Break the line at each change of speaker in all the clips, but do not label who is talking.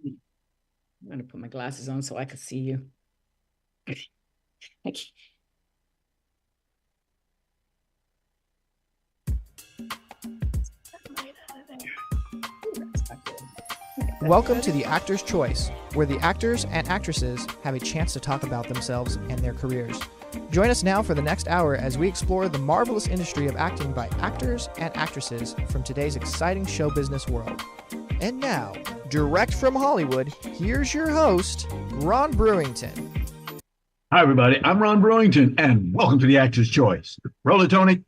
I'm going to put my glasses on so I can see you.
Welcome to The Actor's Choice, where the actors and actresses have a chance to talk about themselves and their careers. Join us now for the next hour as we explore the marvelous industry of acting by actors and actresses from today's exciting show business world. And now, direct from Hollywood, here's your host, Ron Brewington.
Hi, everybody. I'm Ron Brewington, and welcome to The Actor's Choice. Roll it, Tony.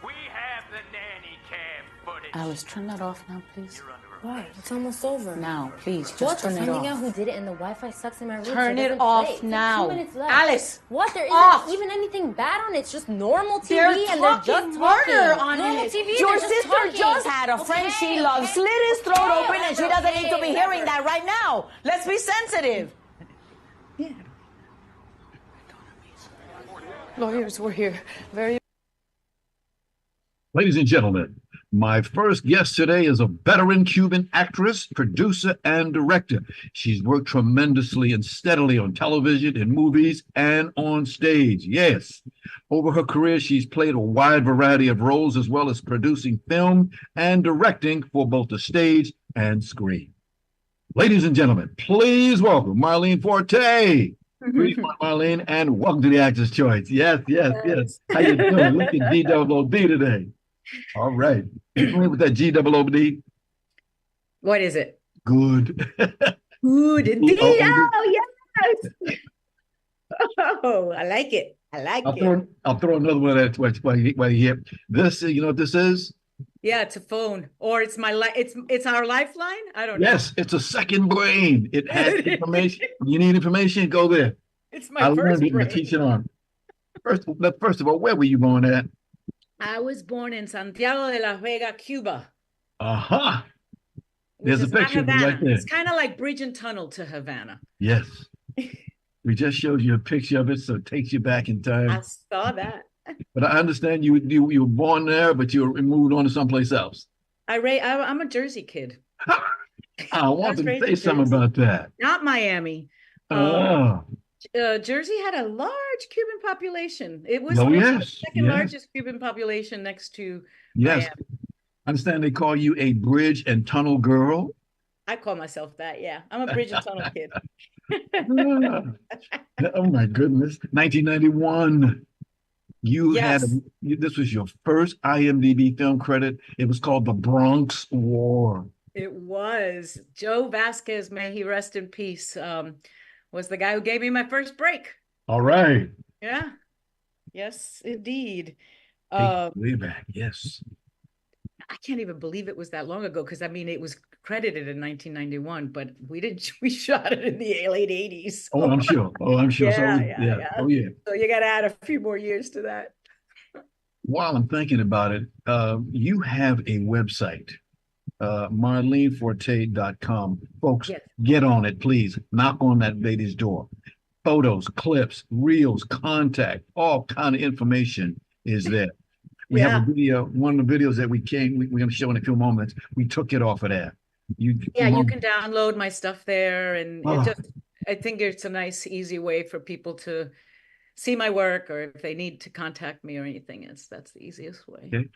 We have the nanny cam footage.
Alice, turn that off now, please.
Why? It's almost over.
Now, please, just
What?
turn it
Finding
off.
out who did it and the Wi-Fi sucks in my room.
Turn
so
it
doesn't
off
play. It's
now.
Like 2 minutes left.
Alice!
What? There
Off!
isn't even anything bad on it. It's just normal TV
They're
and they're just
talking
talking.
murder on
Normal
it.
TV,
Your
they're just
sister
talking.
just had a friend she loves slit his throat open and she doesn't need to be hearing that right now. Let's be sensitive.
Yeah.
Lawyers, we're here.
Ladies and gentlemen, my first guest today is a veteran Cuban actress, producer, and director. She's worked tremendously and steadily on television, in movies, and on stage. Yes. Over her career, she's played a wide variety of roles, as well as producing film and directing for both the stage and screen. Ladies and gentlemen, please welcome Marlene Forte. Greetings, Marlene, and welcome to The Actor's Choice. Yes. How you doing? Look at D-double-O-D today. All right. You familiar with that G-double-O-D?
What is it?
Good.
Good indeed. Oh, yes. Oh, I like it.
I'll throw another one at while you hear. This, you know what this is?
Yeah, it's a phone, or it's it's our lifeline. I don't know.
Yes, it's a second brain. It has information. You need information, go there.
It's my first
learned it in the
brain.
teaching arm. First of all, where were you born at?
I was born in Santiago de la Vega, Cuba.
Aha. There's a picture right there.
It's kind of like bridge and tunnel to Havana.
Yes. We just showed you a picture of it, so it takes you back in time.
I saw that.
But I understand you were born there, but you were moved on to someplace else.
I'm a Jersey kid.
I want to say something about that.
Not Miami.
Oh.
Jersey had a large Cuban population. It was
the
second largest Cuban population next to
Yes.
Miami.
I understand they call you a bridge and tunnel girl.
I call myself that, yeah. I'm a bridge and tunnel kid.
Oh my goodness. 1991. This was your first IMDb film credit. It was called The Bronx War.
It was. Joe Vasquez, may he rest in peace, was the guy who gave me my first break.
All right.
Yeah. Yes, indeed.
Way back, yes.
I can't even believe it was that long ago, because I mean it was credited in 1991, but we shot it in the late 80s.
Oh, I'm sure.
Yeah.
Oh, yeah.
So you got to add a few more years to that.
While I'm thinking about it, you have a website, marleneforte.com. Folks,
Yes.
Get on it, please. Knock on that lady's door. Photos, clips, reels, contact, all kind of information is there. We have a video, one of the videos that we're going to show in a few moments. We took it off of there. You
can download my stuff there, and I think it's a nice, easy way for people to see my work, or if they need to contact me or anything, that's the easiest way.
Okay.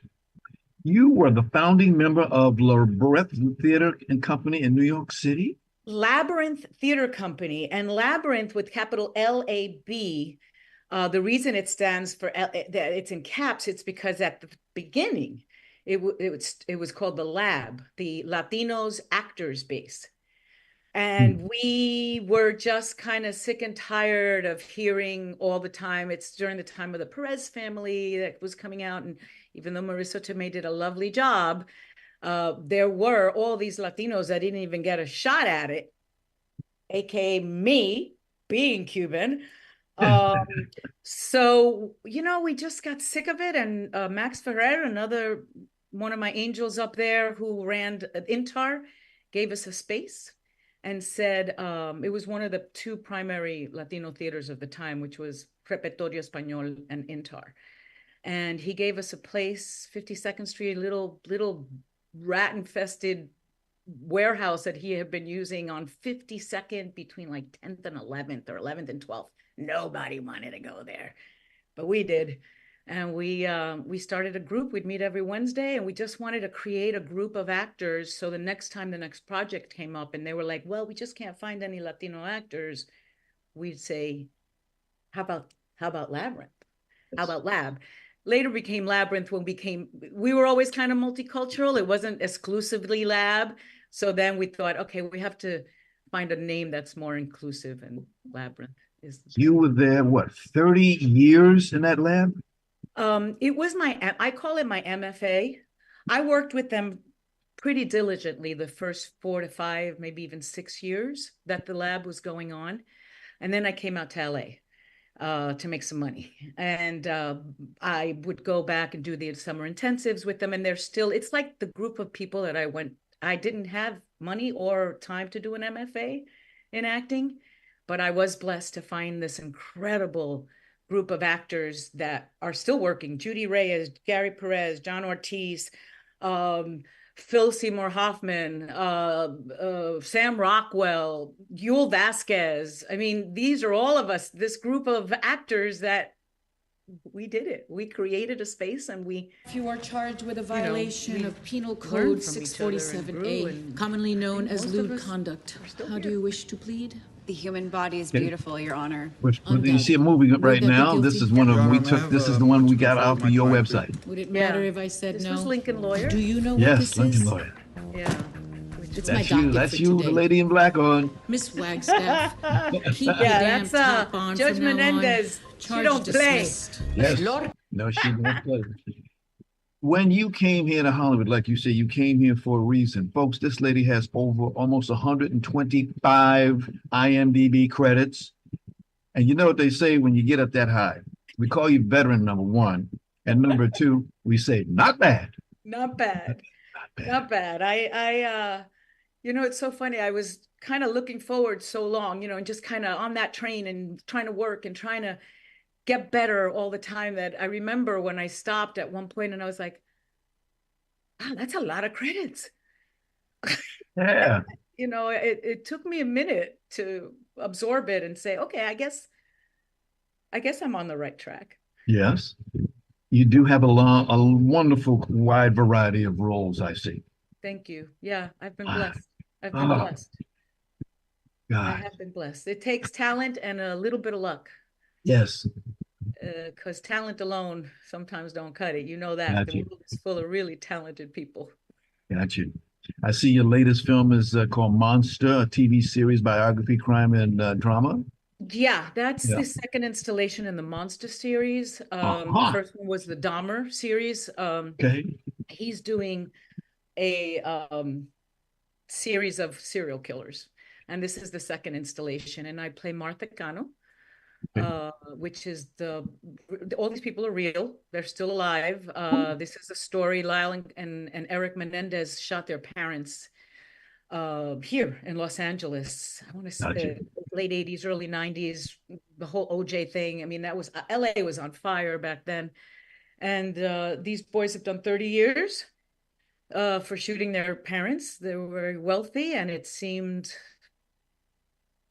You were the founding member of Labyrinth Theater and Company in New York City?
Labyrinth Theater Company, and Labyrinth with capital L-A-B. The reason it stands for that it's in caps, it's because at the beginning, it was called the Lab, the Latinos Actors Base. And we were just kind of sick and tired of hearing all the time. It's during the time of the Perez family that was coming out. And even though Marissa Tomei did a lovely job, there were all these Latinos that didn't even get a shot at it, aka me being Cuban. So, we just got sick of it. And Max Ferrer, another one of my angels up there who ran Intar, gave us a space and said, it was one of the two primary Latino theaters of the time, which was Repertorio Español and Intar. And he gave us a place, 52nd Street, little rat-infested warehouse that he had been using on 52nd between like 10th and 11th or 11th and 12th. Nobody wanted to go there, but we did. And we started a group. We'd meet every Wednesday, and we just wanted to create a group of actors. So the next time the next project came up and they were like, well, we just can't find any Latino actors, we'd say, how about Labyrinth? How about Lab? Later became Labyrinth when we were always kind of multicultural. It wasn't exclusively Lab. So then we thought, okay, we have to find a name that's more inclusive, and Labyrinth is.
You were there, what, 30 years in that lab?
It was I call it my MFA. I worked with them pretty diligently the first 4 to 5, maybe even 6 years that the lab was going on. And then I came out to LA to make some money. And I would go back and do the summer intensives with them. And it's like the group of people that I didn't have money or time to do an MFA in acting, but I was blessed to find this incredible group of actors that are still working. Judy Reyes, Gary Perez, John Ortiz, Phil Seymour Hoffman, Sam Rockwell, Yul Vasquez. I mean, these are all of us, this group of actors that we did it. We created a space, and
If you are charged with a violation of Penal Code 647A, commonly known as lewd conduct, how do you wish to plead?
The human body is beautiful, Your Honor.
You see a movie right now. This is one of we took. This is the one we got out of your website.
Would it matter if I said
this
no?
was Lincoln Lawyer.
Do you know what
Yes,
this
Lincoln
is?
Lawyer.
Yeah.
It's
That's
my
you.
docket
That's
for
you,
today.
the lady in black on.
Miss Wagstaff, keep your
Yeah,
damn
that's
top on
Judge
from now on.
Menendez. She
Charge
don't play.
dismissed.
Yes. No, she won't play. When you came here to Hollywood, like you say, you came here for a reason. Folks, this lady has over almost 125 IMDb credits. And you know what they say when you get up that high? We call you veteran, number one. And number two, we say, not bad.
Not bad. Not bad. It's so funny. I was kind of looking forward so long, and just kind of on that train and trying to work and trying to get better all the time, that I remember when I stopped at one point and I was like, wow, that's a lot of credits.
Yeah.
It took me a minute to absorb it and say, okay, I guess I'm on the right track.
Yes. You do have a wonderful wide variety of roles, I see.
Thank you. Yeah, I've been blessed. I've been blessed.
God.
I have been blessed. It takes talent and a little bit of luck.
Yes.
Because talent alone sometimes don't cut it. You know that.
Got
The
you.
world is full of really talented people.
Got you. I see your latest film is called Monster, a TV series, biography, crime, and drama.
Yeah, that's the second installation in the Monster series. The first one was the Dahmer series.
Okay.
He's doing a series of serial killers, and this is the second installation. And I play Martha Cano, which is all these people are real. They're still alive. This is a story. Lyle and Eric Menendez shot their parents here in Los Angeles. I want to say late 80s, early 90s, the whole OJ thing. I mean, that was LA was on fire back then. And these boys have done 30 years for shooting their parents. They were very wealthy, and it seemed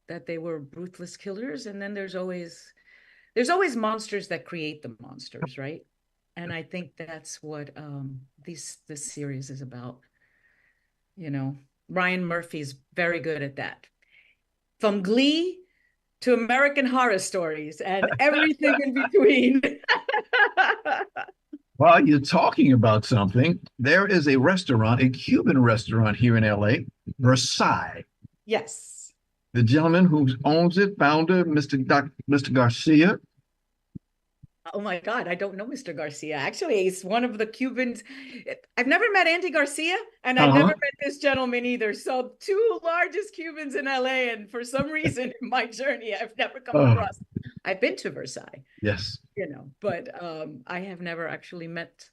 that they were ruthless killers. And then there's always monsters that create the monsters, right? And I think that's what this series is about. Ryan Murphy's very good at that. From Glee to American Horror Stories and everything in between.
While you're talking about something, there is a restaurant, a Cuban restaurant here in LA, Versailles.
Yes.
The gentleman who owns it, founder, Mr. Garcia.
Oh my God, I don't know Mr. Garcia. Actually, he's one of the Cubans. I've never met Andy Garcia, and I've never met this gentleman either. So 2 largest Cubans in LA, and for some reason in my journey, I've never come across. I've been to Versailles.
Yes.
But I have never actually met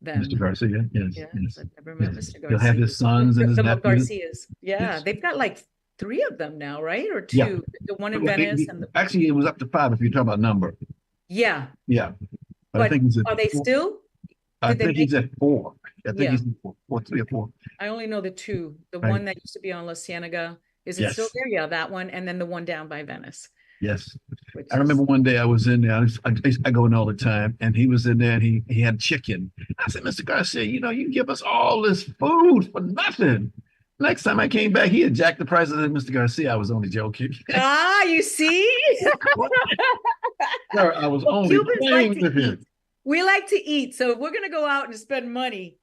them.
Mr. Garcia, yes.
Yes. I've never met Mr. Garcia.
He'll have his sons and his nephews.
Garcias. Yeah,
Yes.
They've got like 3 of them now, right? Or 2?
Yeah.
The one in Venice and
actually, it was up to 5 if you're talking about number.
Yeah.
Yeah.
But
I think it's
are they still?
I
Did they
think
make?
he's at 4. I think
Yeah,
he's at 4, 3 or 4.
I only know the two. The
Right.
one that used to be on La Cienega. Is it still
Yes.
there? Yeah, that one, and then the one down by Venice,
Yes. I
which
remember
is
one day I was in there. I go in all the time, and he was in there, and he had chicken. I said, Mr. Garcia, you give us all this food for nothing. Next time I came back, he had jacked the price. I said, Mr. Garcia, I was only joking.
you see?
Sir, I was
Well,
only
Cubans like
playing
to
with
eat.
him.
We like to eat. So if we're going to go out and spend money,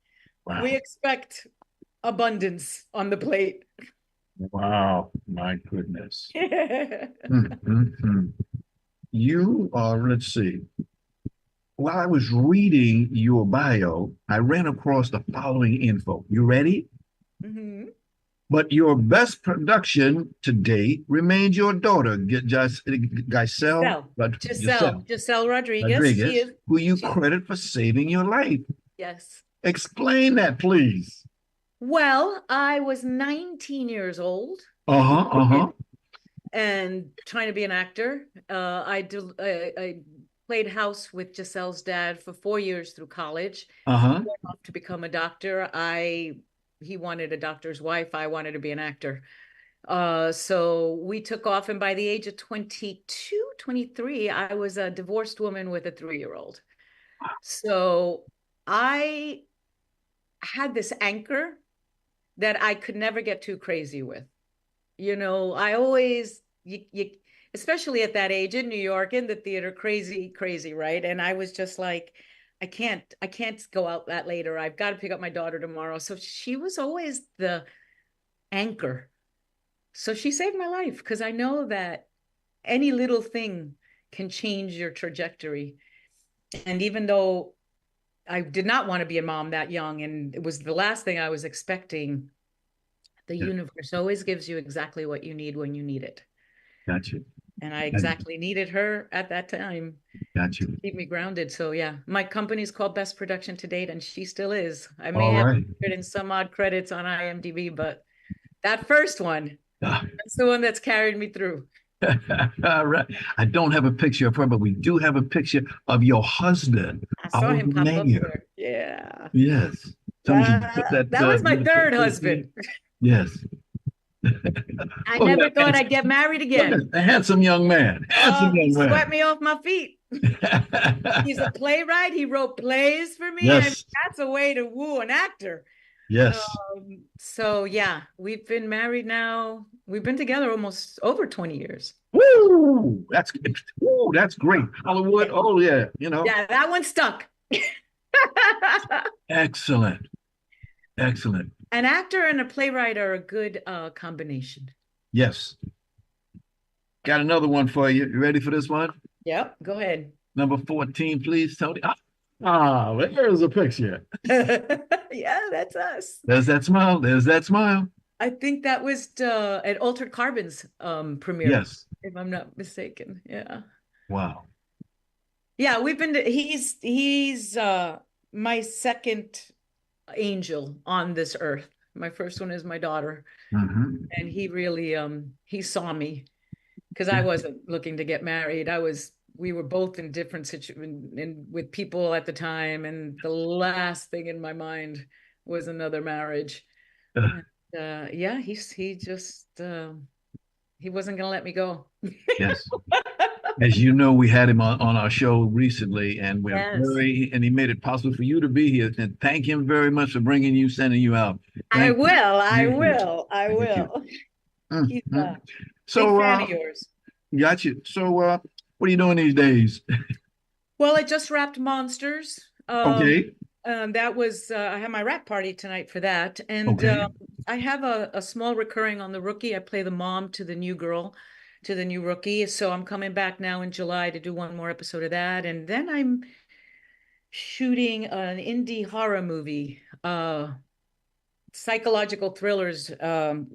Wow.
we expect abundance on the plate.
Wow. My goodness. Mm-hmm. You are, let's see. While I was reading your bio, I ran across the following info. You ready?
Mm-hmm.
But your best production to date remains your daughter,
Giselle Rodriguez. She
Rodriguez,
is.
who you credit for saving your life.
Yes.
Explain that, please.
Well, I was 19 years old.
Uh-huh.
And trying to be an actor. I played house with Giselle's dad for 4 years through college.
Uh-huh.
Went off to become a doctor. He wanted a doctor's wife. I wanted to be an actor. So we took off, and by the age of 22, 23, I was a divorced woman with a 3-year-old. So I had this anchor that I could never get too crazy with. I always, especially at that age in New York, in the theater, crazy, right? And I was just like, I can't go out that later. I've got to pick up my daughter tomorrow. So she was always the anchor. So she saved my life, because I know that any little thing can change your trajectory. And even though I did not want to be a mom that young, and it was the last thing I was expecting, the universe always gives you exactly what you need when you need it.
Gotcha.
And I exactly needed her at that time.
Gotcha.
To keep me grounded. So yeah, my company's called Best Production to Date, and she still is. I may
All
have
right.
written some odd credits on IMDb, but that first one, that's the one that's carried me through.
All right. I don't have a picture of her, but we do have a picture of your husband.
I saw him pop up
Mayor.
there. Yeah.
Yes.
That was my third husband.
Yes.
I never thought I'd get married again.
A handsome young man.
He swept me off my feet. He's a playwright. He wrote plays for me.
Yes.
I mean, that's a way to woo an actor.
Yes.
So yeah, we've been married now. We've been together almost over 20 years.
Woo! That's great. Hollywood. Oh yeah,
Yeah, that one stuck.
Excellent.
An actor and a playwright are a good combination.
Yes. Got another one for you. You ready for this one?
Yep, go ahead.
Number 14, please, Tony. There's a picture.
Yeah, that's us.
There's that smile.
I think that was at Altered Carbon's premiere.
Yes.
If I'm not mistaken. Yeah.
Wow.
Yeah, he's my second angel on this earth. My first one is my daughter.
Mm-hmm.
And he really he saw me, because I wasn't looking to get married. We were both in different situations and with people at the time, and the last thing in my mind was another marriage. Yeah, he just he wasn't gonna let me go.
Yes. As you know, we had him on our show recently, and and he made it possible for you to be here. And thank him very much for sending you out.
I will. He's
So,
big fan of yours.
Got you. So, what are you doing these days?
Well, I just wrapped Monsters.
Okay.
That was I had my wrap party tonight for that, and I have a small recurring on The Rookie. I play the mom to the new girl, to the new rookie. So I'm coming back now in July to do one more episode of that, and then I'm shooting an indie horror movie, psychological thrillers that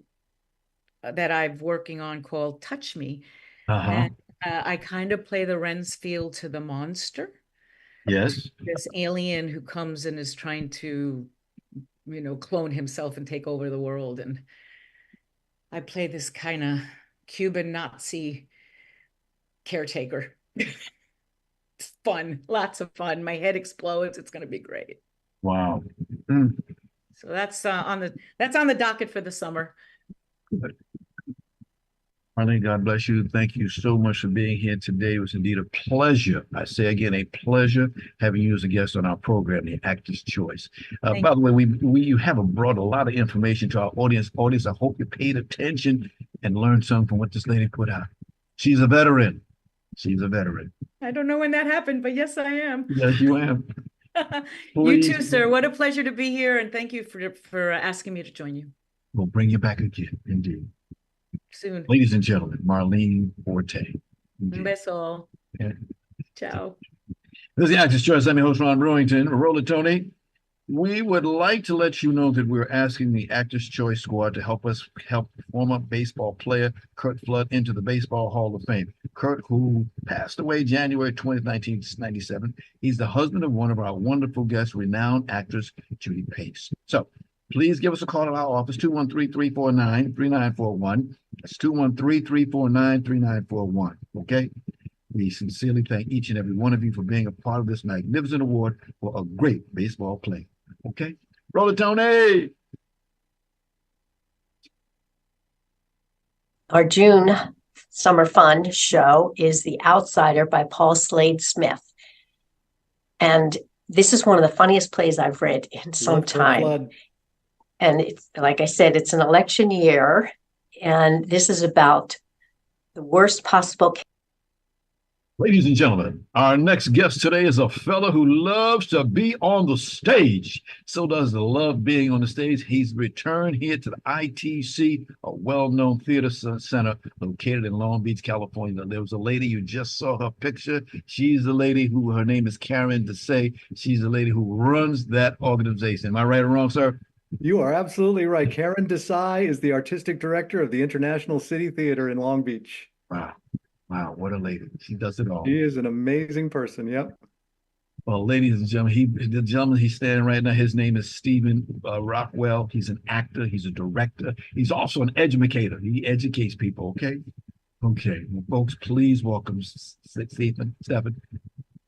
I'm working on, called Touch Me. And I kind of play the Rensfield to the monster.
Yes.
This alien who comes and is trying to, clone himself and take over the world. And I play this kind of Cuban Nazi caretaker. It's fun, lots of fun. My head explodes. It's going to be great.
Wow. Mm.
So that's on the docket for the summer.
Marlene, God bless you. Thank you so much for being here today. It was indeed a pleasure. I say again, a pleasure having you as a guest on our program, The Actor's Choice. By the way, you have brought a lot of information to our audience. Audience, I hope you paid attention and learned something from what this lady put out. She's a veteran. She's a veteran.
I don't know when that happened, but yes, I am.
Yes, you am.
You too, sir. What a pleasure to be here, and thank you for asking me to join you.
We'll bring you back again, indeed.
Soon.
Ladies and gentlemen, Marlene Forte.
Un beso.
Yeah.
Ciao.
This is the Actor's Choice. I'm your host, Ron Brewington. Roll it, Tony. We would like to let you know that we're asking the Actor's Choice Squad to help former baseball player Kurt Flood into the Baseball Hall of Fame. Kurt, who passed away January 20th, 1997. He's the husband of one of our wonderful guests, renowned actress Judy Pace. So please give us a call to our office, 213-349-3941. That's 213-349-3941. Okay? We sincerely thank each and every one of you for being a part of this magnificent award for a great baseball player. Okay? Roll it, Tony!
Our June Summer Fun show is The Outsider by Paul Slade Smith. And this is one of the funniest plays I've read in some time. And it's, like I said, it's an election year. And this is about the worst possible.
Ladies and gentlemen, our next guest today is a fella who loves to be on the stage. So does the love being on the stage. He's returned here to the ITC, a well-known theater center located in Long Beach, California. There was a lady, you just saw her picture. She's the lady who, her name is Karen Desai. She's the lady who runs that organization. Am I right or wrong, sir?
You are absolutely right. Karen Desai is the artistic director of the International City Theater in Long Beach.
Wow. Wow, what a lady. She does it all.
She is an amazing person. Yep.
Well, ladies and gentlemen, the gentleman he's standing right now, his name is Stephen Rockwell. He's an actor. He's a director. He's also an educator. He educates people, okay? Okay. Well, folks, please welcome Stephen.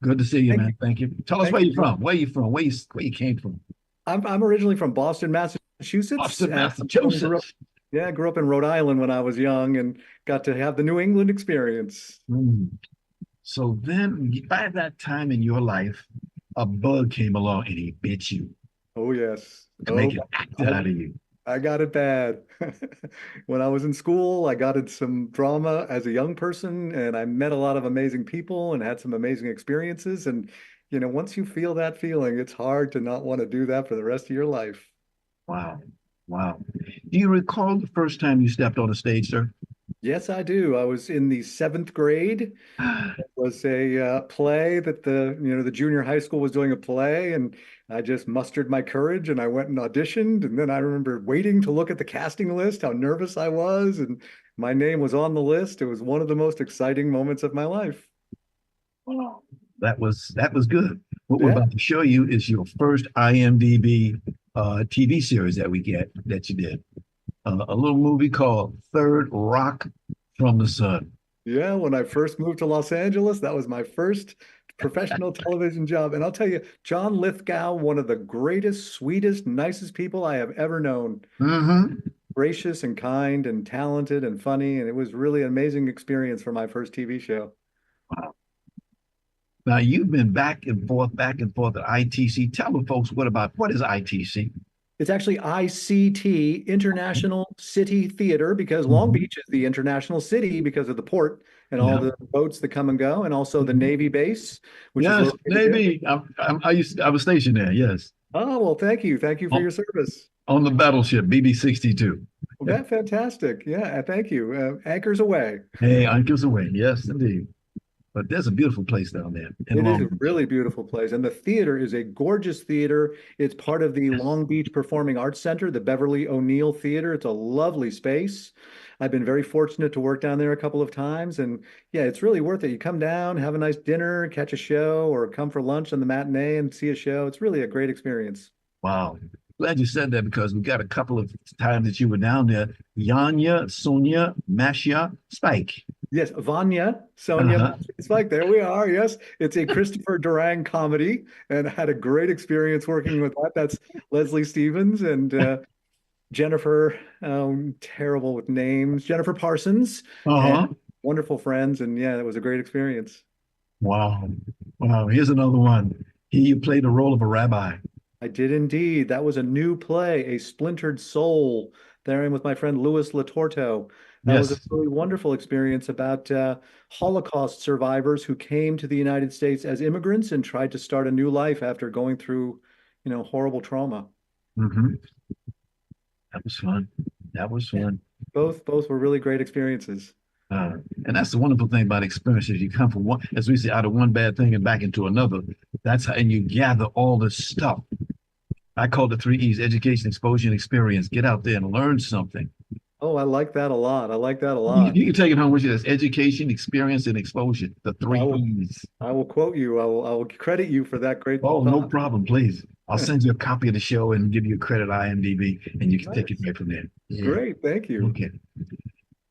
Good to see you, man. Thank you. Tell us where you're from. Where you from? Where you came from?
I'm originally from Boston, Massachusetts.
Boston, Massachusetts.
Yeah, I grew up in Rhode Island when I was young and got to have the New England experience.
So then by that time in your life, a bug came along and he bit you.
Oh, yes.
To make an actor out of you.
I got it bad. When I was in school, I got into some drama as a young person, and I met a lot of amazing people and had some amazing experiences. And, you know, once you feel that feeling, it's hard to not want to do that for the rest of your life.
Wow. Wow. Do you recall the first time you stepped on a stage, sir?
Yes, I do. I was in the 7th grade. It was a play that the junior high school was doing a play, and I just mustered my courage and I went and auditioned. And then I remember waiting to look at the casting list, how nervous I was, and my name was on the list. It was one of the most exciting moments of my life.
Wow. That was good. What we're about to show you is your first IMDb TV series that you did. A little movie called Third Rock from the Sun.
Yeah, when I first moved to Los Angeles, that was my first professional television job. And I'll tell you, John Lithgow, one of the greatest, sweetest, nicest people I have ever known. Gracious and kind and talented and funny. And it was really an amazing experience for my first TV show.
Wow. Now, you've been back and forth at ITC. Tell the folks what is ITC?
It's actually ICT, International City Theater, because Long Beach is the international city because of the port and all the boats that come and go, and also the Navy base. Which is
Navy. I was stationed there, yes.
Oh, well, thank you. Thank you for your service.
On the battleship, BB-62.
Well, that's fantastic. Yeah, thank you. Anchors away.
Hey, anchors away. Yes, indeed. But there's a beautiful place down there.
It is a really beautiful place. And the theater is a gorgeous theater. It's part of the Long Beach Performing Arts Center, the Beverly O'Neill Theater. It's a lovely space. I've been very fortunate to work down there a couple of times. And yeah, it's really worth it. You come down, have a nice dinner, catch a show, or come for lunch on the matinee and see a show. It's really a great experience.
Wow. Glad you said that because we got a couple of times that you were down there. Yanya, Sonia, Masha, Spike.
Yes, Vanya, Sonia, Spike. There we are. Yes, it's a Christopher Durang comedy, and I had a great experience working with that. That's Leslie Stevens and Jennifer, terrible with names, Jennifer Parsons, and wonderful friends. And yeah, it was a great experience.
Wow. Wow. Here's another one. You played the role of a rabbi.
I did indeed. That was a new play, A Splintered Soul, therein with my friend Louis Latorto. That was a really wonderful experience about Holocaust survivors who came to the United States as immigrants and tried to start a new life after going through, horrible trauma.
Mm-hmm. That was fun. That was fun.
Both were really great experiences.
And that's the wonderful thing about experiences. You come from one, as we say, out of one bad thing and back into another. That's how, and you gather all this stuff. I call it the 3 E's: education, exposure, and experience. Get out there and learn something.
Oh, I like that a lot. I like that a lot.
You can take it home with you. That's education, experience, and exposure. The 3 E's.
I will quote you. I will credit you for that great.
Oh, no problem. Please. I'll send you a copy of the show and give you a credit IMDb, and you can take it right from there.
Yeah. Great. Thank you.
Okay.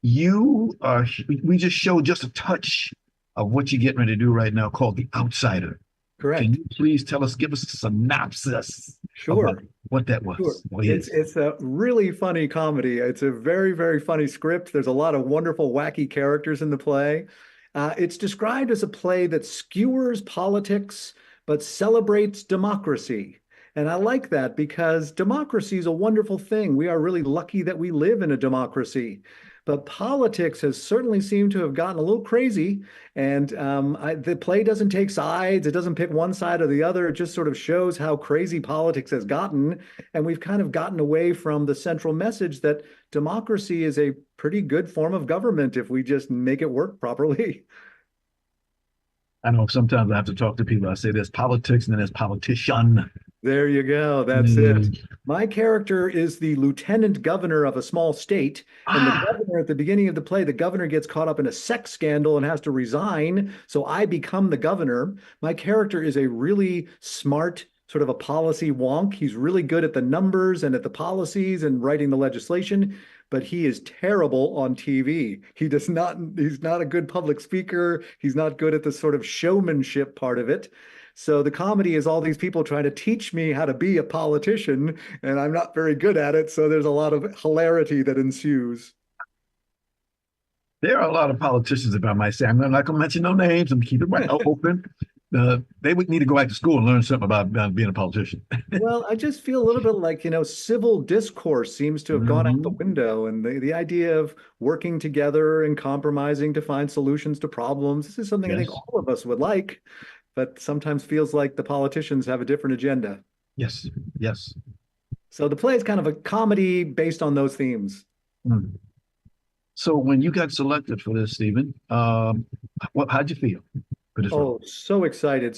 We just showed just a touch of what you're getting ready to do right now called The Outsider.
Correct.
Can you please give us a synopsis?
Sure.
What that was.
Sure. It's a really funny comedy. It's a very, very funny script. There's a lot of wonderful, wacky characters in the play. It's described as a play that skewers politics but celebrates democracy. And I like that because democracy is a wonderful thing. We are really lucky that we live in a democracy. But politics has certainly seemed to have gotten a little crazy. And the play doesn't take sides. It doesn't pick one side or the other. It just sort of shows how crazy politics has gotten. And we've kind of gotten away from the central message that democracy is a pretty good form of government if we just make it work properly.
I know sometimes I have to talk to people. I say there's politics and then there's politician.
There you go. That's it. My character is the lieutenant governor of a small state. And the governor, at the beginning of the play, the governor gets caught up in a sex scandal and has to resign. So I become the governor. My character is a really smart, sort of a policy wonk. He's really good at the numbers and at the policies and writing the legislation, but he is terrible on TV. He's not a good public speaker. He's not good at the sort of showmanship part of it. So the comedy is all these people trying to teach me how to be a politician, and I'm not very good at it. So there's a lot of hilarity that ensues.
There are a lot of politicians, if I might say. I'm not going to mention no names. I'm keeping it open. They would need to go back to school and learn something about being a politician.
Well, I just feel a little bit like, civil discourse seems to have gone out the window, and the idea of working together and compromising to find solutions to problems. This is something I think all of us would like, but sometimes feels like the politicians have a different agenda.
Yes.
So the play is kind of a comedy based on those themes.
So when you got selected for this, Stephen, how'd you feel?
So excited.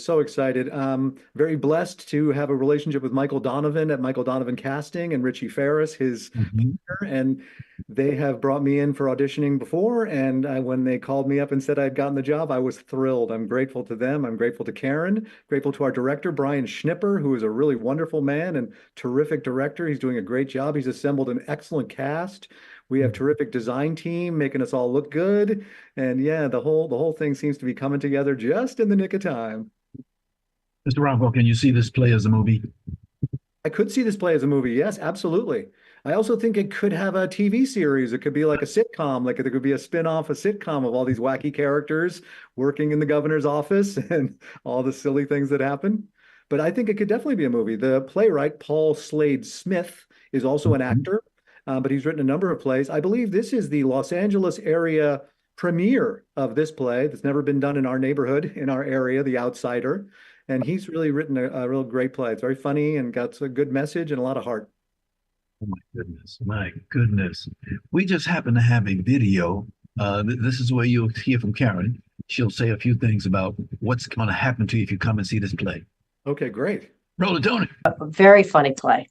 Very blessed to have a relationship with Michael Donovan at Michael Donovan Casting and Richie Ferris, his partner, and they have brought me in for auditioning before. And when they called me up and said I'd gotten the job, I was thrilled. I'm grateful to them. I'm grateful to Karen, grateful to our director, Brian Schnipper, who is a really wonderful man and terrific director. He's doing a great job. He's assembled an excellent cast. We have terrific design team making us all look good. And yeah, the whole thing seems to be coming together just in the nick of time.
Mr. Rockwell, can you see this play as a movie?
I could see this play as a movie. Yes, absolutely. I also think it could have a TV series. It could be like a sitcom, like there could be a spin-off, a sitcom of all these wacky characters working in the governor's office and all the silly things that happen. But I think it could definitely be a movie. The playwright, Paul Slade Smith, is also an actor. But he's written a number of plays. I believe this is the Los Angeles area premiere of this play that's never been done in our neighborhood, in our area, The Outsider. And he's really written a real great play. It's very funny and got a good message and a lot of heart.
Oh, my goodness. We just happen to have a video. This is where you'll hear from Karen. She'll say a few things about what's going to happen to you if you come and see this play.
Okay, great.
Roll it, Tony.
A very funny play.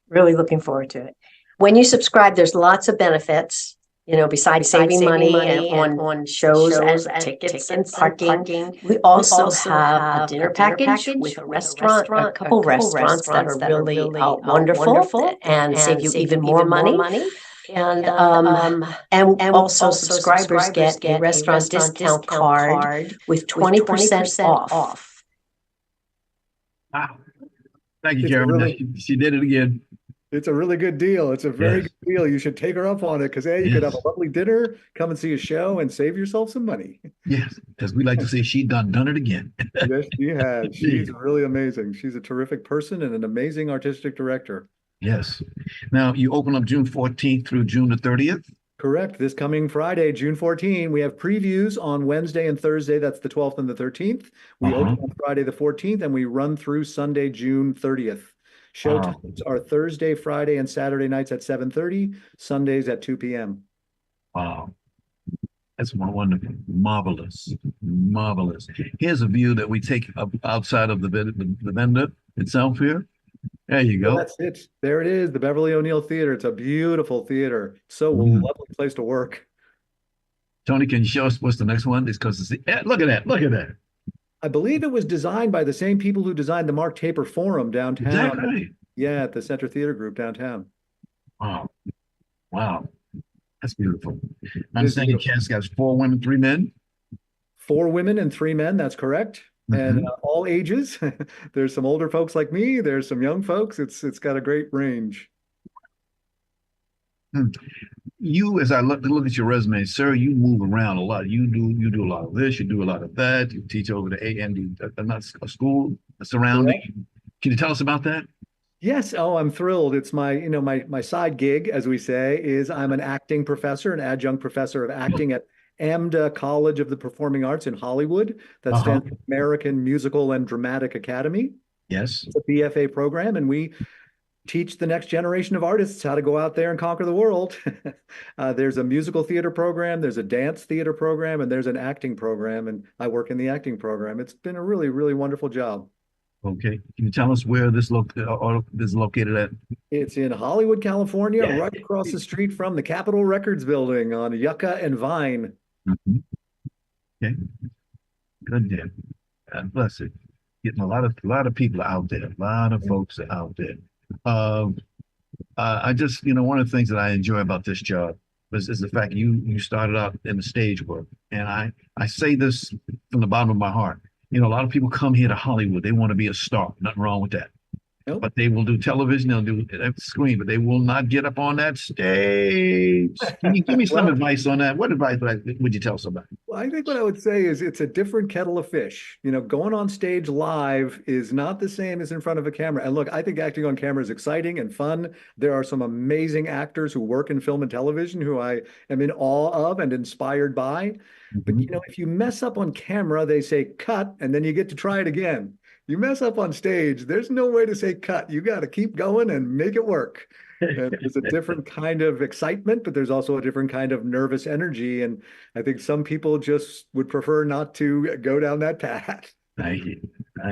Really looking forward to it. When you subscribe, there's lots of benefits, besides saving money and on shows and tickets and parking. We also have a dinner package with a restaurant, a couple restaurants that are really wonderful and save you even more money. And also subscribers get a restaurant discount card with 20% off.
Wow. Thank you, Karen. She did it again.
It's a really good deal. It's a very good deal. You should take her up on it because, hey, you could have a lovely dinner, come and see a show, and save yourself some money.
Yes, as we like to say, she done it again.
Yes, she has. She's really amazing. She's a terrific person and an amazing artistic director.
Yes. Now, you open up June 14th through June the 30th?
Correct. This coming Friday, June 14, we have previews on Wednesday and Thursday. That's the 12th and the 13th. We open on Friday the 14th, and we run through Sunday, June 30th. Show times are Thursday, Friday, and Saturday nights at 7:30, Sundays at 2 p.m.
Wow. That's wonderful. Marvelous. Marvelous. Here's a view that we take outside of the vendor itself here. There you go.
Well, that's it. There it is, the Beverly O'Neill Theater. It's a beautiful theater. So lovely place to work.
Tony, can you show us what's the next one? It's because look at that. Look at that.
I believe it was designed by the same people who designed the Mark Taper Forum downtown.
Exactly.
Yeah, at the Center Theater Group downtown.
Wow. Wow. That's beautiful. I understand your cast got 4 women, 3 men?
4 women and 3 men, that's correct. And all ages. There's some older folks like me. There's some young folks. It's got a great range.
You, as I look at your resume, sir, you move around a lot. You do a lot of this, you do a lot of that. You teach over the a school surrounding. Can you tell us about that?
Yes. Oh, I'm thrilled. It's my side gig, as we say, is I'm an acting professor, an adjunct professor of acting at AMDA College of the Performing Arts in Hollywood. That stands for American Musical and Dramatic Academy.
Yes.
It's a BFA program, and we teach the next generation of artists how to go out there and conquer the world. There's a musical theater program, there's a dance theater program, and there's an acting program, and I work in the acting program. It's been a really, really wonderful job.
Okay. Can you tell us where this is located at?
It's in Hollywood, California, right across the street from the Capitol Records building on Yucca and Vine.
Okay. Good deal. God bless it. Getting a lot of people out there, a lot of folks out there. I just, one of the things that I enjoy about this job is the fact you started out in the stage work. And I say this from the bottom of my heart. A lot of people come here to Hollywood. They want to be a star. Nothing wrong with that.
Nope.
But they will do television. They'll do screen, but they will not get up on that stage. Can you give me some advice on that? What advice would you tell somebody?
Well, I think what I would say is it's a different kettle of fish. Going on stage live is not the same as in front of a camera. And look, I think acting on camera is exciting and fun. There are some amazing actors who work in film and television who I am in awe of and inspired by. But, if you mess up on camera, they say cut, and then you get to try it again. You mess up on stage, there's no way to say cut. You got to keep going and make it work. And there's a different kind of excitement, but there's also a different kind of nervous energy. And I think some people just would prefer not to go down that path.
I hear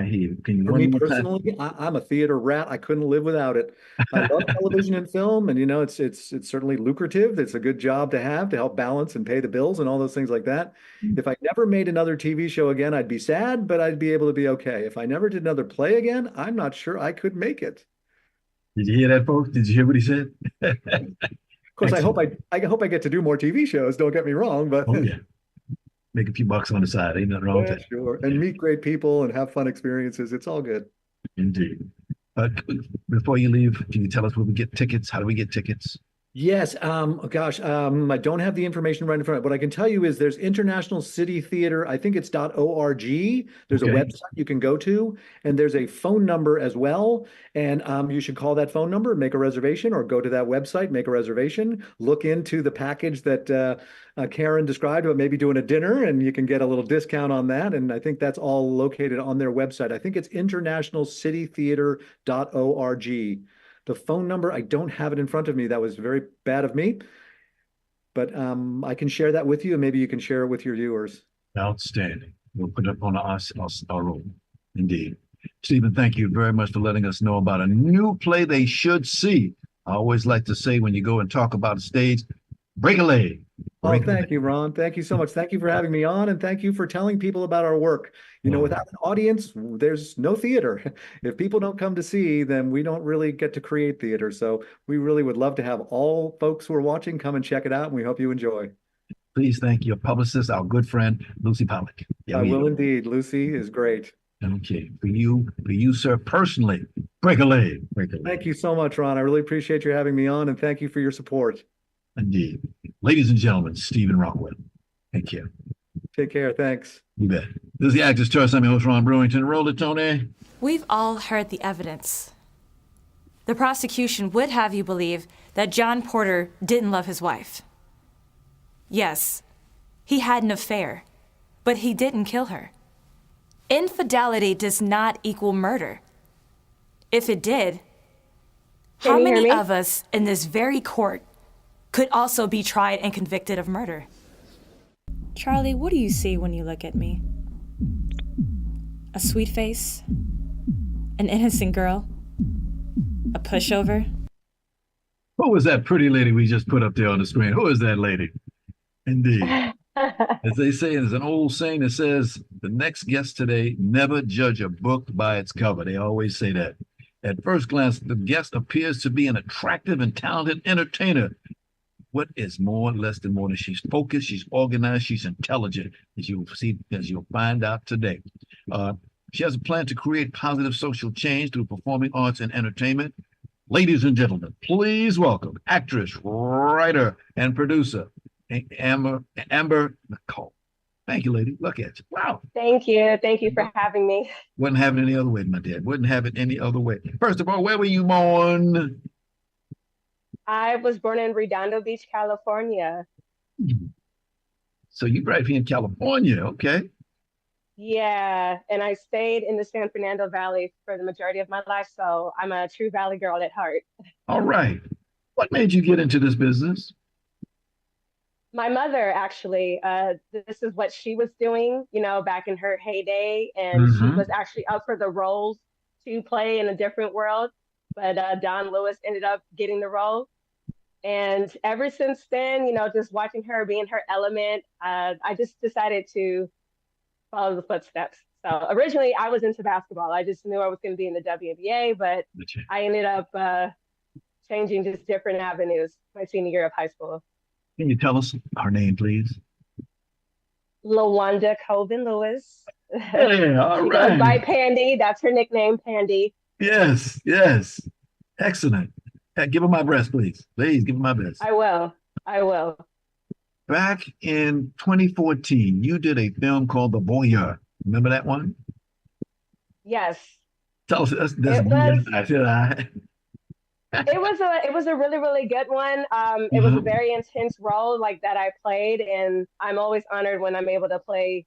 you. Can you
For me personally, I'm a theater rat. I couldn't live without it. I love television and film, and it's certainly lucrative. It's a good job to have to help balance and pay the bills and all those things like that. If I never made another TV show again, I'd be sad, but I'd be able to be okay. If I never did another play again, I'm not sure I could make it.
Did you hear that, folks? Did you hear what he said?
Of course, I hope I get to do more TV shows. Don't get me wrong, but
make a few bucks on the side. Ain't nothing wrong with that.
Sure. And meet great people and have fun experiences. It's all good.
Indeed. Before you leave, can you tell us where we get tickets? How do we get tickets?
Yes. I don't have the information right in front of me. What I can tell you is there's International City Theater. I think it's .org. There's a website you can go to, and there's a phone number as well. And you should call that phone number, make a reservation, or go to that website, make a reservation, look into the package that Karen described about maybe doing a dinner, and you can get a little discount on that. And I think that's all located on their website. I think it's internationalcitytheater.org. The phone number, I don't have it in front of me. That was very bad of me. But I can share that with you, and maybe you can share it with your viewers.
Outstanding. We'll put it up on our room. Indeed. Stephen, thank you very much for letting us know about a new play they should see. I always like to say when you go and talk about a stage, break a leg.
Oh, thank you, Ron. Thank you so much. Thank you for having me on, and thank you for telling people about our work. Without an audience, there's no theater. If people don't come to see, then we don't really get to create theater. So we really would love to have all folks who are watching come and check it out, and we hope you enjoy.
Please thank your publicist, our good friend, Lucy Pollock.
I will indeed. Lucy is great.
Okay. For you, sir, personally, break a leg. Break a leg.
Thank you so much, Ron. I really appreciate you having me on, and thank you for your support.
Indeed. Ladies and gentlemen, Stephen Rockwell. Thank you.
Take care. Thanks.
You bet. This is the Actors Choice. I'm your host, Ron Brewington. Roll it, Tony.
We've all heard the evidence. The prosecution would have you believe that John Porter didn't love his wife. Yes, he had an affair, but he didn't kill her. Infidelity does not equal murder. If it did, how many of us in this very court could also be tried and convicted of murder? Charlie, what do you see when you look at me? A sweet face? An innocent girl? A pushover?
Who was that pretty lady we just put up there on the screen? Who is that lady? Indeed. As they say, there's an old saying that says, the next guest today, never judge a book by its cover. They always say that. At first glance, the guest appears to be an attractive and talented entertainer. What is more, less than more than she's focused, she's organized, she's intelligent, as you'll see, as you'll find out today. She has a plan to create positive social change through performing arts and entertainment. Ladies and gentlemen, please welcome actress, writer, and producer, Amber Nicolle. Thank you, lady. Look at you. Wow.
Thank you. Thank you for having me.
Wouldn't have it any other way, my dad. Wouldn't have it any other way. First of all, where were you born?
I was born in Redondo Beach, California.
So you're right here in California, okay?
Yeah, and I stayed in the San Fernando Valley for the majority of my life, so I'm a true Valley girl at heart.
All right. What made you get into this business?
My mother, actually, this is what she was doing, back in her heyday, and she was actually up for the roles to play in a different world, but Don Lewis ended up getting the role. And ever since then, just watching her be in her element, I just decided to follow the footsteps. So originally I was into basketball. I just knew I was going to be in the WNBA, but I ended up changing just different avenues my senior year of high school.
Can you tell us her name, please?
LaWanda Colvin Lewis.
Hey, all
she
right.
goes by Pandy. That's her nickname, Pandy.
Yes, yes. Excellent. Hey, give her my best, please. Please give her my best.
I will.
Back in 2014, you did a film called The Voyeur. Remember that one?
Yes.
Tell us.
It was a really, really good one. It was a very intense role that I played, and I'm always honored when I'm able to play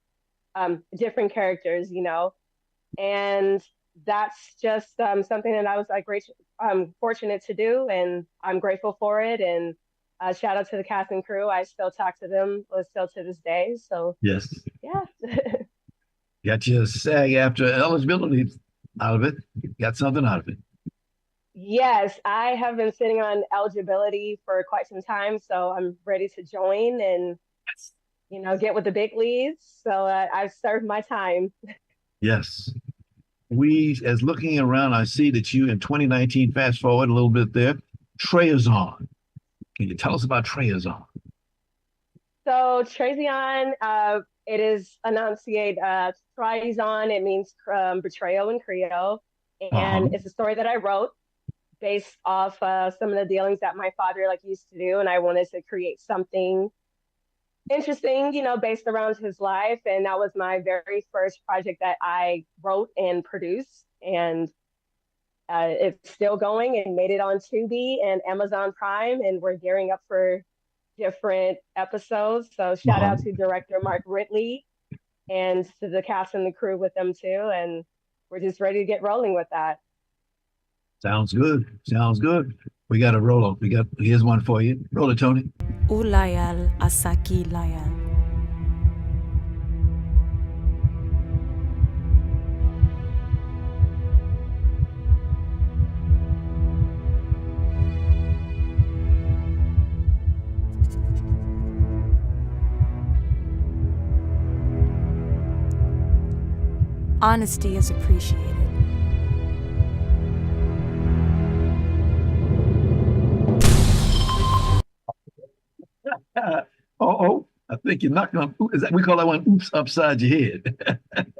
different characters, and that's just something that I was fortunate to do, and I'm grateful for it. And shout out to the cast and crew. I still talk to them still to this day. So
yes,
yeah.
Got your SAG after eligibility out of it. Got something out of it.
Yes, I have been sitting on eligibility for quite some time, so I'm ready to join and, get with the big leagues. So I've served my time.
Yes. As looking around, I see that you in 2019, fast forward a little bit there, Treyazon. Can you tell us about Treyazon?
So Treyazon, it is enunciate Treyazon. It means betrayal in Creole. And it's a story that I wrote based off some of the dealings that my father used to do, and I wanted to create something interesting, based around his life. And that was my very first project that I wrote and produced, and it's still going and made it on Tubi and Amazon Prime, and we're gearing up for different episodes. So shout out to director Mark Ridley and to the cast and the crew with them too, and we're just ready to get rolling with that.
Sounds good. We got a roll. Here's one for you. Roll it, Tony.
Ulayal asaki layal. honesty is appreciated.
I think you're not going to, we call that one oops upside your head.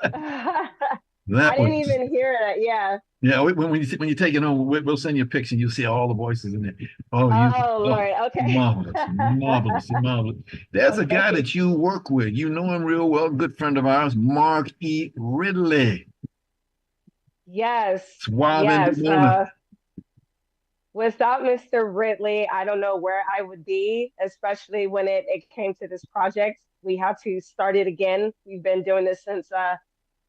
I didn't even hear it. Yeah.
Yeah, when you take it on, we'll send you a picture. You'll see all the voices in there.
Oh, Lord. Okay.
Marvelous, marvelous, marvelous. There's a guy that you work with. You know him real well. Good friend of ours, Mark E. Ridley.
Yes.
Suave
Yes. Without Mr. Ridley, I don't know where I would be, especially when it came to this project. We had to start it again. We've been doing this since the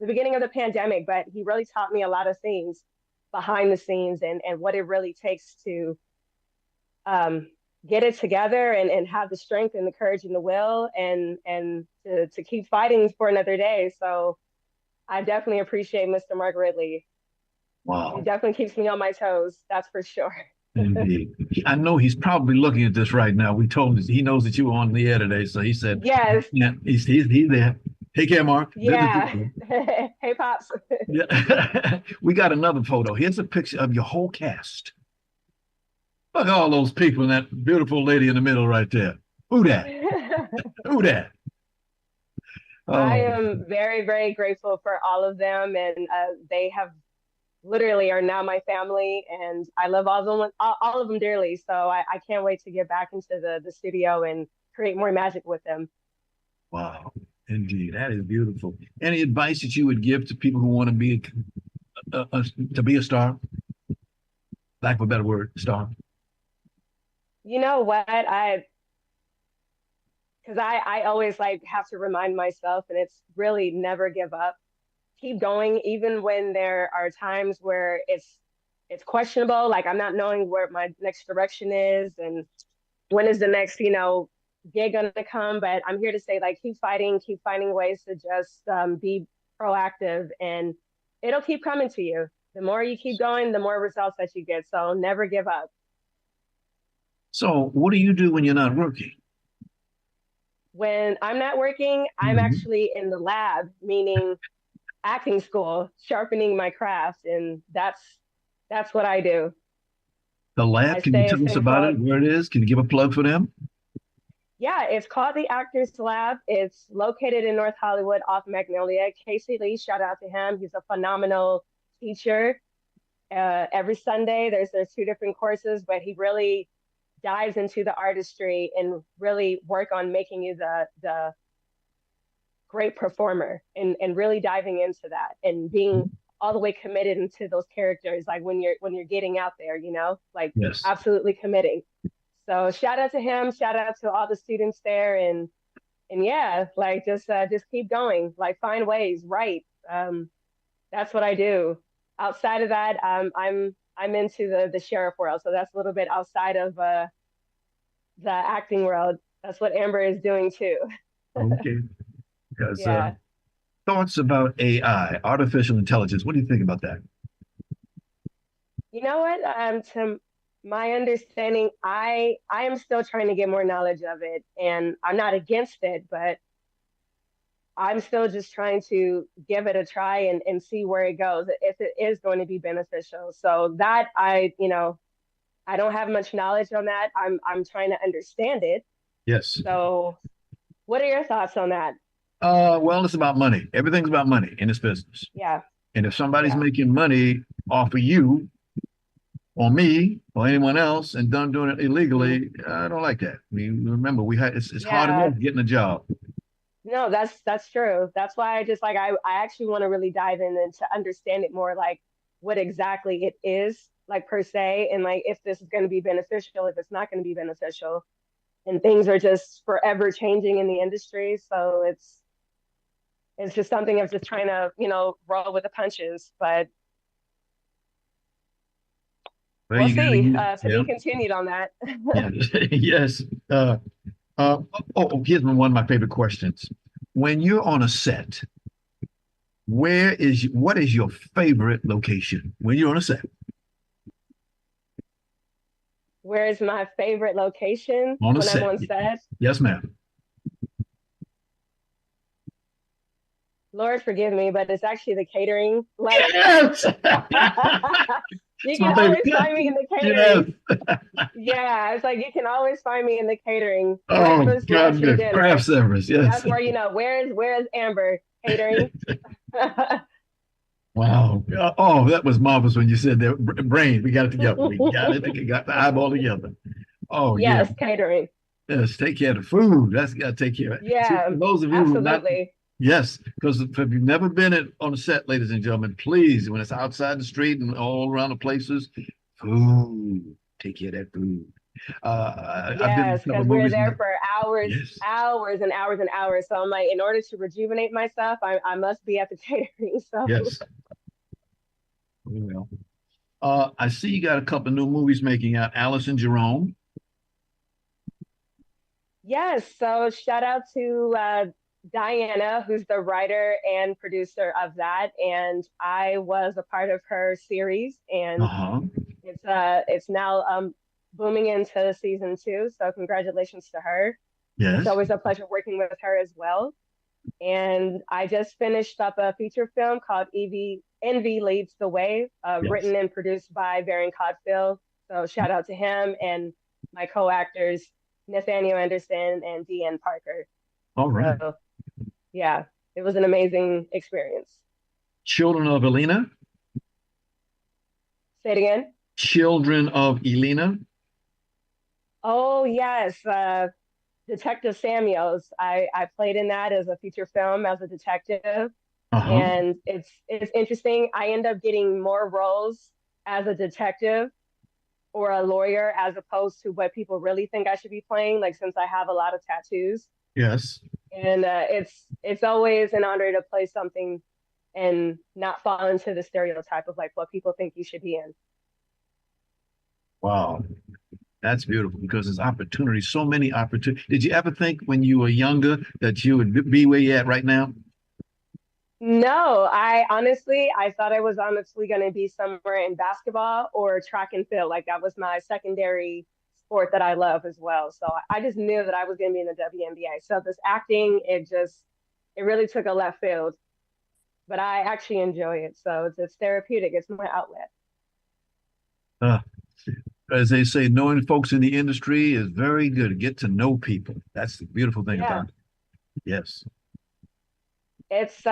beginning of the pandemic, but he really taught me a lot of things behind the scenes and what it really takes to get it together and have the strength and the courage and the will and to keep fighting for another day. So I definitely appreciate Mr. Mark Ridley.
Wow.
He definitely keeps me on my toes, that's for sure.
Indeed. I know he's probably looking at this right now. We told him, he knows that you were on the air today, so he said,
yes.
Yeah, he's there. Take care, Mark.
Yeah. Hey, Pops.
Yeah. We got another photo. Here's a picture of your whole cast. Look at all those people and that beautiful lady in the middle right there. Who that? Who that?
Oh. I am very, very grateful for all of them, and they have literally are now my family, and I love all of them dearly. So I can't wait to get back into the studio and create more magic with them.
Wow, indeed, that is beautiful. Any advice that you would give to people who want to be a star? Lack of a better word, star.
You know what? Because I always have to remind myself, and it's really never give up. Keep going, even when there are times where it's questionable. Like I'm not knowing where my next direction is, and when is the next gig gonna come. But I'm here to say, keep fighting, keep finding ways to just be proactive, and it'll keep coming to you. The more you keep going, the more results that you get. So never give up.
So what do you do when you're not working?
When I'm not working, I'm actually in the lab, meaning acting school, sharpening my craft, and that's what I do.
The lab, can you tell us about it, where it is? Can you give a plug for them?
Yeah, it's called the Actors Lab. It's located in North Hollywood off Magnolia. Casey Lee, shout out to him. He's a phenomenal teacher. Every Sunday, there's 2 different courses, but he really dives into the artistry and really work on making you the great performer and really diving into that and being all the way committed into those characters. Like when you're getting out there, yes. Absolutely committing. So shout out to him, shout out to all the students there, and yeah, just keep going, find ways, write. That's what I do. Outside of that, I'm into the sheriff world, so that's a little bit outside of the acting world. That's what Amber is doing too.
Okay. Because thoughts about AI, artificial intelligence, what do you think about that?
You know what? To my understanding, I am still trying to get more knowledge of it, and I'm not against it, but I'm still just trying to give it a try and see where it goes, if it is going to be beneficial. So that I don't have much knowledge on that. I'm trying to understand it.
Yes.
So what are your thoughts on that?
Well, it's about money. Everything's about money in this business.
Yeah.
And if somebody's making money off of you or me or anyone else and doing it illegally, I don't like that. I mean, remember, it's hard enough getting a job.
No, that's true. That's why I just I actually want to really dive in and to understand it more, what exactly it is, per se, and if this is going to be beneficial, if it's not going to be beneficial. And things are just forever changing in the industry. So it's just something of just trying to, roll with the punches, but we'll see. To be continued on that.
Yes. Here's one of my favorite questions. When you're on a set, what is your favorite location when you're on a set?
Where is my favorite location when I'm on set?
Yes, ma'am.
Lord forgive me, but it's actually the catering. Like,
Yes.
you
My
can
favorite.
always find me in the catering.
Yes.
Yeah, it's like you can always find me in the catering,
Oh,
breakfast, lunch, and
goodness.
dinner.
Craft service. Yes.
That's where you know where's Amber catering.
Wow. Oh, that was marvelous when you said that. Brain, we got it together. We got it. We got the eyeball together. Oh, yeah.
Yes, catering.
Yes, take care of the food. That's got to take care of it. See,
Yeah,
for those of you who are not,
absolutely.
yes, because if you've never been on a set, ladies and gentlemen, please, when it's outside the street and all around the places, food, take care of that food. I've been in a
Yes,
couple
because
of
we're
movies.
there for hours,
Yes,
hours and hours and hours. So I'm like, in order to rejuvenate myself, I must be at the catering. So
yes. Well, I see you got a couple of new movies making out. Alice and Jerome.
yes, so shout out to Diana, who's the writer and producer of that, and I was a part of her series, and
Uh-huh.
it's now booming into season 2. So congratulations to her. It's
Yes,
always a pleasure working with her as well. And I just finished up a feature film called Envy Leads the Way,
yes.
written and produced by Varian Codfield. So shout out to him and my co-actors, Nathaniel Anderson and Deanne Parker.
All right.
So yeah, it was an amazing experience.
Children of Elena.
Say it again.
Children of Elena.
Oh yes, Detective Samuels. I played in that as a feature film as a detective.
Uh-huh.
And it's interesting. I end up getting more roles as a detective or a lawyer as opposed to what people really think I should be playing. Like since I have a lot of tattoos,
Yes.
and it's always an honor to play something and not fall into the stereotype of like what people think you should be in.
Wow. That's beautiful because there's opportunity, so many opportunities. Did you ever think when you were younger that you would be where you're at right now?
No, I honestly I thought I was honestly going to be somewhere in basketball or track and field. Like that was my secondary sport that I love as well. So I just knew that I was going to be in the WNBA. So this acting, it really took a left field, but I actually enjoy it. So it's therapeutic. It's my outlet.
Uh, as they say, knowing folks in the industry is very good. Get to know people. That's the beautiful thing
Yeah.
about it. Yes.
It's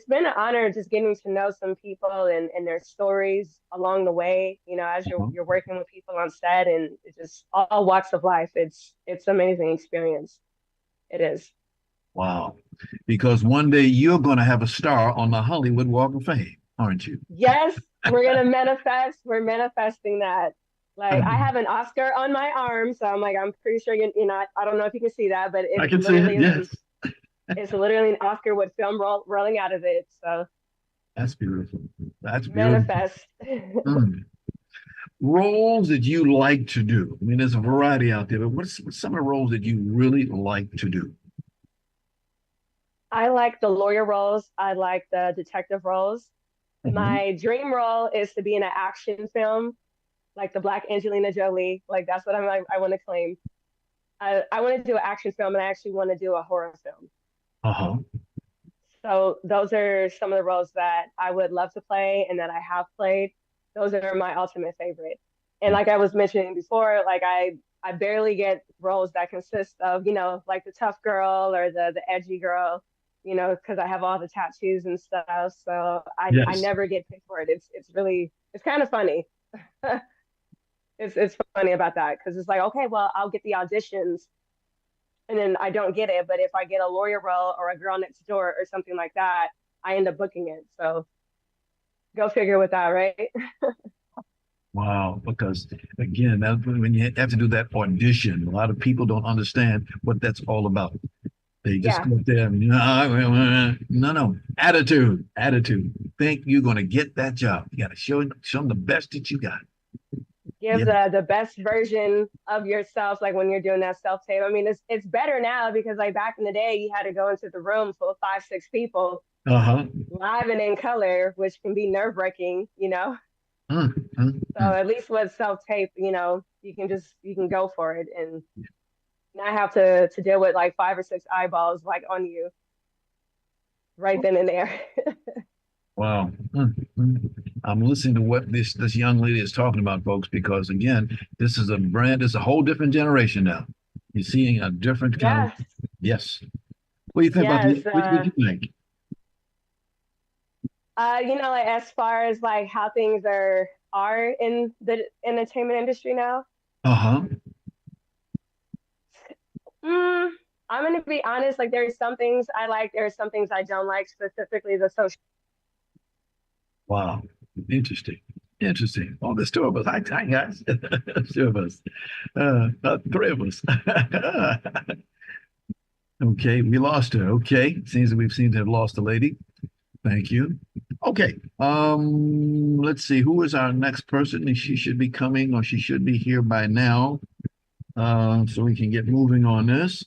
been an honor just getting to know some people and their stories along the way, you know, as you're working with people on set and it just all walks of life. It's amazing experience. It is.
Wow. Because one day you're going to have a star on the Hollywood Walk of Fame, aren't you?
Yes, we're gonna manifest. We're manifesting that. Like I have an Oscar on my arm, so I'm like, I'm pretty sure you know, I don't know if you can see that, but
I
it's
can see it. Yes.
it's literally an Oscar with film rolling out of it. So
That's beautiful. That's beautiful.
manifest.
Mm. Roles that you like to do. I mean, there's a variety out there, but what's some of the roles that you really like to do?
I like the lawyer roles. I like the detective roles. My dream role is to be in an action film, like the Black Angelina Jolie. Like that's what I want to claim. I want to do an action film, and I actually want to do a horror film.
Uh-huh.
So those are some of the roles that I would love to play and that I have played. Those are my ultimate favorite. And like I was mentioning before, like I barely get roles that consist of, you know, like the tough girl or the edgy girl, you know, because I have all the tattoos and stuff. So I
Yes.
never get picked for it. It's really it's kind of funny. It's funny about that because it's like, okay, well, I'll get the auditions and then I don't get it. But if I get a lawyer role or a girl next door or something like that, I end up booking it. So go figure with that, right?
Wow, because again, when you have to do that audition, a lot of people don't understand what that's all about. They just
Yeah.
go up there and no, attitude. Think you're going to get that job. You got to show them the best that you got.
Give
Yeah.
the best version of yourself, like when you're doing that self tape. I mean, it's better now because like back in the day, you had to go into the room full of 5, 6 people,
Uh-huh.
live and in color, which can be nerve wracking, you know. So
Mm.
at least with self tape, you know, you can go for it and not have to deal with like 5 or 6 eyeballs like on you. right then and there.
Wow. I'm listening to what this young lady is talking about, folks, because again, this is it's a whole different generation now. You're seeing a different kind of, yes. What do you think about what do you think?
Like as far as like how things are in the entertainment industry now.
Uh-huh.
I'm gonna be honest, like there's some things I like, there's some things I don't like, specifically the social.
Wow. Interesting. Oh, there's two of us. Hi guys. Two of us. Three of us. Okay, we lost her. Okay. Seems that we've seemed to have lost a lady. Thank you. Okay. Let's see. Who is our next person? She should be coming, or she should be here by now. So we can get moving on this.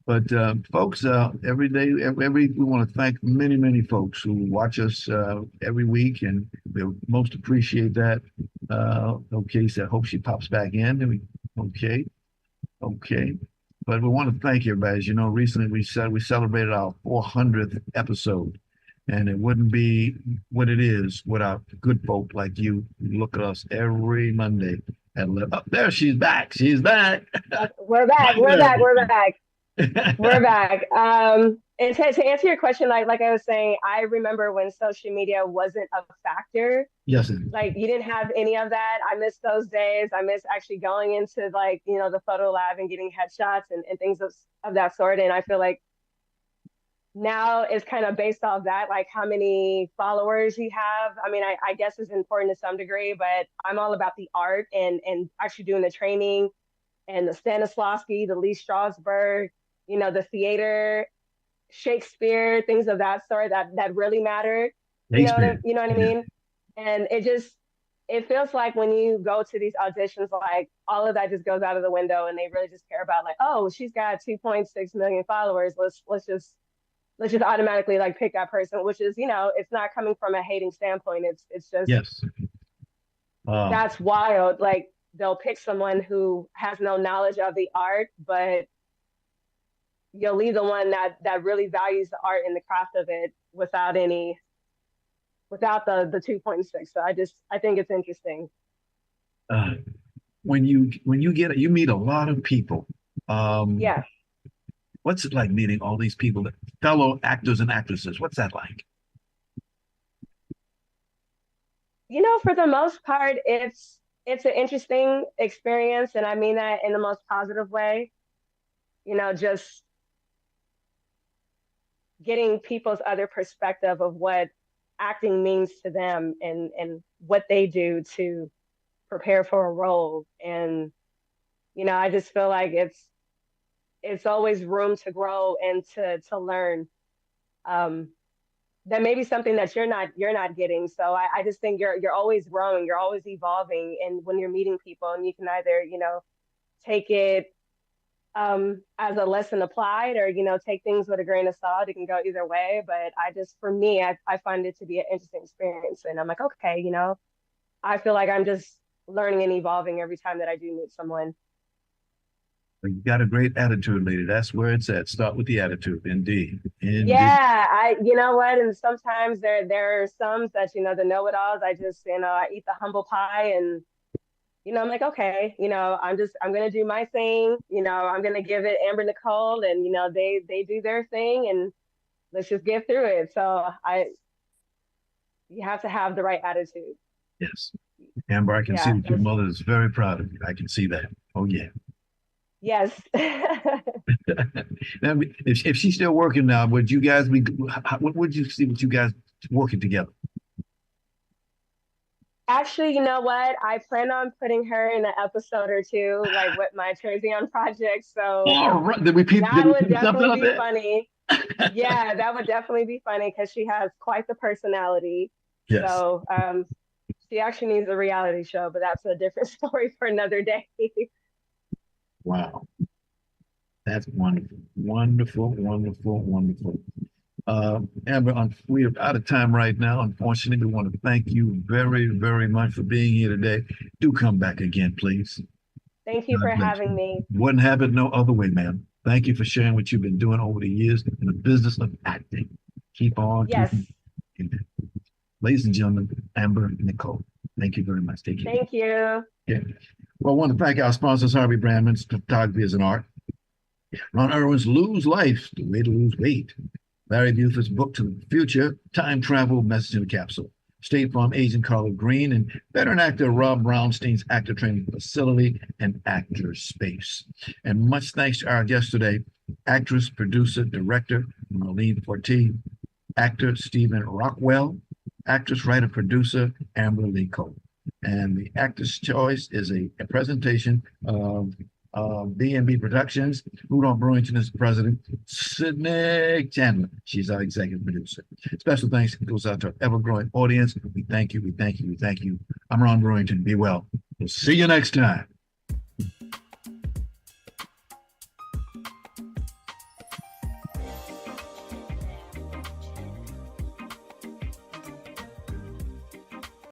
But folks, every day, we want to thank many folks who watch us every week, and we most appreciate that. Okay, so I hope she pops back in. Okay. But we want to thank everybody. As you know, recently we celebrated our 400th episode, and it wouldn't be what it is without good folk like you who look at us every Monday at 11. Oh, there she's back. She's back.
We're back. We're back. And to answer your question, like I was saying, I remember when social media wasn't a factor.
Yes.
Like you didn't have any of that. I miss those days. I miss actually going into like, the photo lab and getting headshots and things of that sort. And I feel like now it's kind of based off that, like how many followers you have. I mean, I guess is important to some degree, but I'm all about the art and actually doing the training and the Stanislavski, the Lee Strasberg, the theater, Shakespeare, things of that sort that really matter. You know what I mean? And it feels like when you go to these auditions, like all of that just goes out of the window, and they really just care about like, oh, she's got 2.6 million followers. Let's just automatically like pick that person, which is, it's not coming from a hating standpoint. It's just,
yes.
That's wild. Like they'll pick someone who has no knowledge of the art, but you'll leave the one that really values the art and the craft of it without the 2.6. So I think it's interesting.
When you meet a lot of people.
Yeah.
What's it like meeting all these people, fellow actors and actresses? What's that like?
For the most part, it's an interesting experience, and I mean that in the most positive way. Just getting people's other perspective of what acting means to them and what they do to prepare for a role. And, I just feel like it's always room to grow and to learn. That may be something that you're not getting. So I just think you're always growing, you're always evolving. And when you're meeting people, and you can either, take it as a lesson applied, or take things with a grain of salt. It can go either way, but for me, I find it to be an interesting experience, and I'm like, okay, I feel like I'm just learning and evolving every time that I do meet someone.
You got a great attitude, lady. That's where it's at. Start with the attitude. Indeed.
Yeah, you know what? And sometimes there are some that the know-it-alls. I just I eat the humble pie, and I'm like, okay, I'm gonna do my thing. I'm gonna give it Amber Nicolle, and they do their thing, and let's just get through it. So you have to have the right attitude.
Yes, Amber, I can see that your mother is very proud of you. I can see that. Oh yeah.
Yes.
Now, if she's still working now, would you guys what would you see with you guys working together?
Actually, you know what? I plan on putting her in an episode or two, like with my Trezion project. So that would definitely be funny. Yeah, that would definitely be funny because she has quite the personality.
Yes.
So she actually needs a reality show, but that's a different story for another day.
Wow. That's wonderful. Amber, we are out of time right now. Unfortunately, we want to thank you very, very much for being here today. Do come back again, please.
Thank you for having me.
Wouldn't have it no other way, ma'am. Thank you for sharing what you've been doing over the years in the business of acting. Keep on.
Yes.
Ladies and gentlemen, Amber and Nicolle, thank you very much. Take care.
Thank you.
Yeah. Well, I want to thank our sponsors, Harvey Brandman's Photography is an Art. Ron Irwin's Lose Life, The Way to Lose Weight. Larry Buford's book To the Future, Time Travel, Message in a Capsule. State Farm agent Carla Green and veteran actor Rob Brownstein's actor training facility and actor space. And much thanks to our guest today, actress, producer, director Marlene Forte, actor Stephen Rockwell, actress, writer, producer Amber Nicolle. And the Actor's Choice is a presentation of B&B Productions. Rudolph Brewington is the president. Sydney Chandler, she's our executive producer. Special thanks goes out to our ever-growing audience. We thank you, we thank you, we thank you. I'm Ron Brewington. Be well. We'll see you next time.